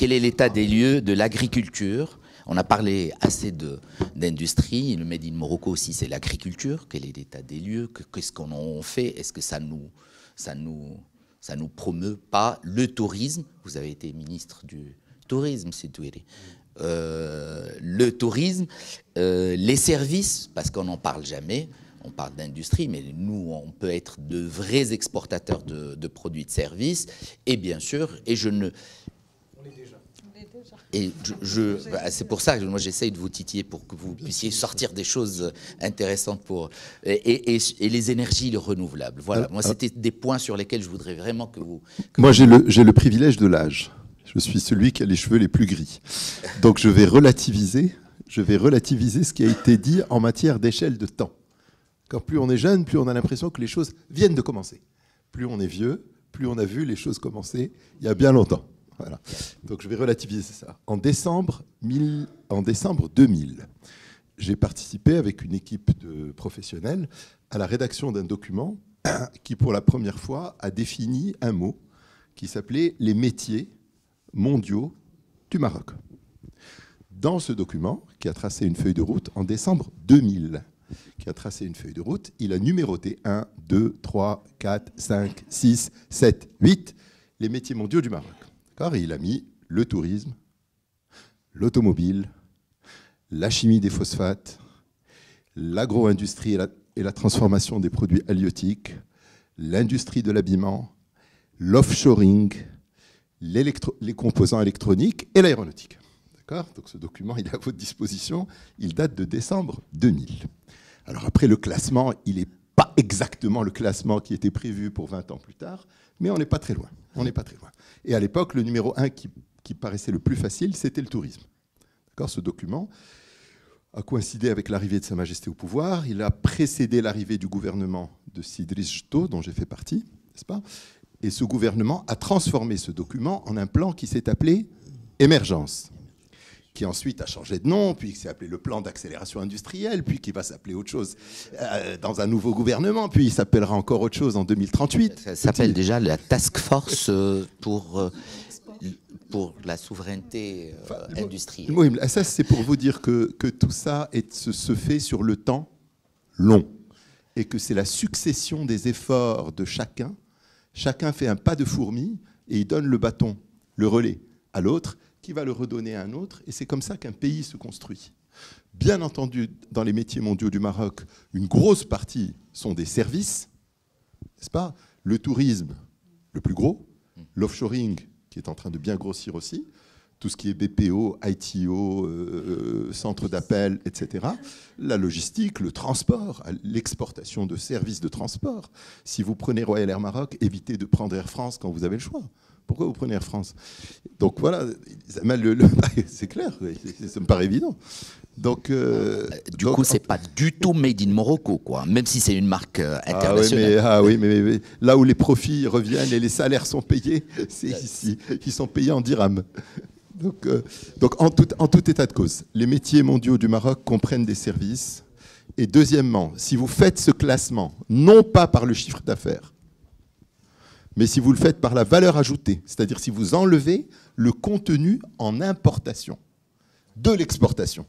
quel est l'état des lieux de l'agriculture? On a parlé assez d'industrie. Le Made in Morocco aussi, c'est l'agriculture. Quel est l'état des lieux? Qu'est-ce qu'on en fait? Est-ce que ça nous promeut pas le tourisme? Vous avez été ministre du tourisme, c'est tout. Le tourisme, les services, parce qu'on n'en parle jamais. On parle d'industrie, mais nous, on peut être de vrais exportateurs de produits de services. Et bien sûr, et je ne... Et c'est pour ça que moi j'essaye de vous titiller pour que vous puissiez sortir des choses intéressantes et les énergies renouvelables. Voilà, moi c'était des points sur lesquels je voudrais vraiment que vous... Moi j'ai le privilège de l'âge. Je suis celui qui a les cheveux les plus gris. Donc je vais relativiser ce qui a été dit en matière d'échelle de temps. Quand plus on est jeune, plus on a l'impression que les choses viennent de commencer. Plus on est vieux, plus on a vu les choses commencer il y a bien longtemps. Voilà. Donc je vais relativiser ça. En décembre 2000, j'ai participé avec une équipe de professionnels à la rédaction d'un document qui, pour la première fois, a défini un mot qui s'appelait « Les métiers mondiaux du Maroc ». Dans ce document, qui a tracé une feuille de route en décembre 2000, il a numéroté 1, 2, 3, 4, 5, 6, 7, 8, les métiers mondiaux du Maroc. Et il a mis le tourisme, l'automobile, la chimie des phosphates, l'agro-industrie et la transformation des produits halieutiques, l'industrie de l'habillement, l'offshoring, les composants électroniques et l'aéronautique. Donc ce document, il est à votre disposition, il date de décembre 2000. Alors après, le classement, il n'est pas exactement le classement qui était prévu pour 20 ans plus tard, mais on n'est pas très loin. Et à l'époque, le numéro 1 qui paraissait le plus facile, c'était le tourisme. Ce document a coïncidé avec l'arrivée de Sa Majesté au pouvoir. Il a précédé l'arrivée du gouvernement de Sidriss Jto, dont j'ai fait partie, n'est-ce pas? Et ce gouvernement a transformé ce document en un plan qui s'est appelé Émergence, qui ensuite a changé de nom, puis qui s'est appelé le plan d'accélération industrielle, puis qui va s'appeler autre chose dans un nouveau gouvernement, puis il s'appellera encore autre chose en 2038. Ça s'appelle déjà la Task Force pour la souveraineté industrielle. Oui, ça c'est pour vous dire que tout ça se fait sur le temps long, et que c'est la succession des efforts de chacun. Chacun fait un pas de fourmi, et il donne le bâton, le relais à l'autre, qui va le redonner à un autre, et c'est comme ça qu'un pays se construit. Bien entendu, dans les métiers mondiaux du Maroc, une grosse partie sont des services, n'est-ce pas? Le tourisme, le plus gros, l'offshoring, qui est en train de bien grossir aussi, tout ce qui est BPO, ITO, centre d'appel, etc. La logistique, le transport, l'exportation de services de transport. Si vous prenez Royal Air Maroc, évitez de prendre Air France quand vous avez le choix. Pourquoi vous prenez Air France? Donc voilà, c'est clair, ça me paraît évident. Donc, du coup, c'est pas du tout Made in Morocco, quoi, même si c'est une marque internationale. Mais là où les profits reviennent et les salaires sont payés, c'est ici. Ils sont payés en dirhams. Donc en tout état de cause, les métiers mondiaux du Maroc comprennent des services. Et deuxièmement, si vous faites ce classement, non pas par le chiffre d'affaires, mais si vous le faites par la valeur ajoutée, c'est-à-dire si vous enlevez le contenu en importation de l'exportation.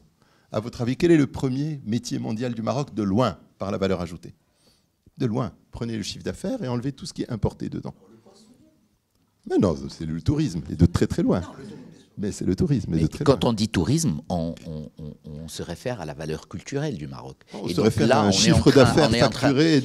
À votre avis, quel est le premier métier mondial du Maroc de loin par la valeur ajoutée? De loin. Prenez le chiffre d'affaires et enlevez tout ce qui est importé dedans. Mais non, c'est le tourisme, et de très très loin. Mais c'est le tourisme. Mais quand on dit tourisme, on se réfère à la valeur culturelle du Maroc. On se réfère à un chiffre d'affaires facturé.